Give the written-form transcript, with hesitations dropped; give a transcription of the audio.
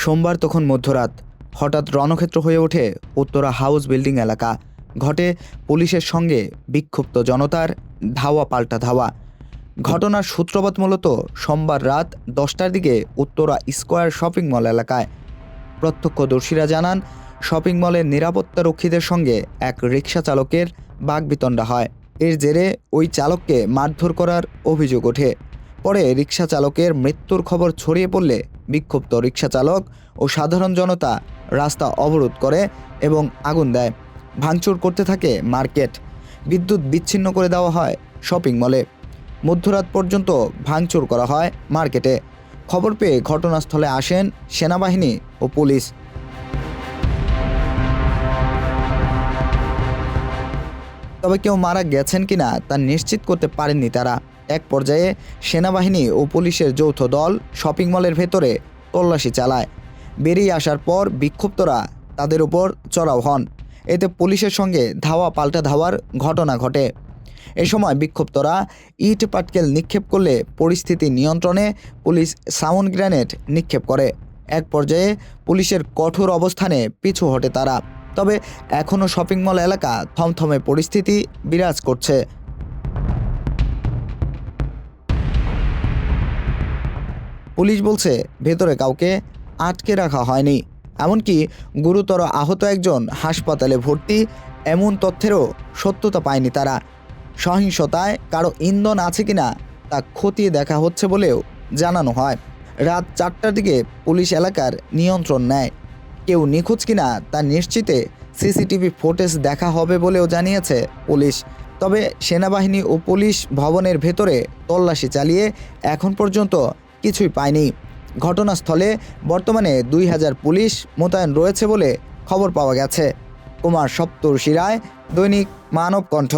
সোমবার তখন মধ্যরাত। হঠাৎ রণক্ষেত্র হয়ে ওঠে উত্তরা হাউস বিল্ডিং এলাকা। ঘটে পুলিশের সঙ্গে বিক্ষুব্ধ জনতার ধাওয়া পাল্টা ধাওয়া। ঘটনার সূত্রপাত মূলত সোমবার রাত 10টার দিকে উত্তরা স্কয়ার শপিং মল এলাকায়। প্রত্যক্ষদর্শীরা জানান, শপিং মলের নিরাপত্তারক্ষীদের সঙ্গে এক রিকশা চালকের বাকবিতণ্ডা হয়। এর জেরে ওই চালককে মারধর করার অভিযোগ ওঠে। পরে রিকশা চালকের মৃত্যুর খবর ছড়িয়ে পড়লে বিক্ষুব্ধ রিকশা চালক ও সাধারণ জনতা রাস্তা অবরোধ করে এবং আগুন দেয়। ভাঙচুর করতে থাকে মার্কেট। বিদ্যুৎ বিচ্ছিন্ন করে দেওয়া হয় শপিং মলে। মধ্যরাত পর্যন্ত ভাঙচুর করা হয় মার্কেটে। খবর পেয়ে ঘটনাস্থলে আসেন সেনাবাহিনী ও পুলিশ। তবে কেউ মারা গেছেন কিনা তা নিশ্চিত করতে পারেননি তারা। এক পর্যায়ে সেনাবাহিনী ও পুলিশের যৌথ দল শপিং মলের ভেতরে তল্লাশি চালায়। বেরিয়ে আসার পর বিক্ষুব্ধরা তাদের উপর চড়াও হন। এতে পুলিশের সঙ্গে ধাওয়া পাল্টা ধাওয়ার ঘটনা ঘটে। এ সময় বিক্ষুব্ধরা ইট পাটকেল নিক্ষেপ করলে পরিস্থিতি নিয়ন্ত্রণে পুলিশ সাউন্ড গ্রেনেড নিক্ষেপ করে। এক পর্যায়ে পুলিশের কঠোর অবস্থানে পিছু হটে তারা। তবে এখনও শপিং মল এলাকা থমথমে পরিস্থিতি বিরাজ করছে। পুলিশ বলছে, ভেতরে কাউকে আটকে রাখা হয়নি। এমনকি গুরুতর আহত একজন হাসপাতালে ভর্তি, এমন তথ্যেরও সত্যতা পায়নি তারা। সহিংসতায় কারো ইন্ধন আছে কিনা তা খতিয়ে দেখা হচ্ছে বলেও জানানো হয়। রাত 4টার দিকে পুলিশ এলাকার নিয়ন্ত্রণ নেয়। কেউ নিখোঁজ কিনা তা নিশ্চিতে সিসিটিভি ফুটেজ দেখা হবে বলেও জানিয়েছে পুলিশ। তবে সেনাবাহিনী ও পুলিশ ভবনের ভেতরে তল্লাশি চালিয়ে এখন পর্যন্ত কিছুই পায়নি। ঘটনাস্থলে বর্তমানে 2000 পুলিশ মোতায়েন রয়েছে বলে খবর পাওয়া গেছে। কুমার সপ্তর্ষি রায়, দৈনিক মানবকণ্ঠ।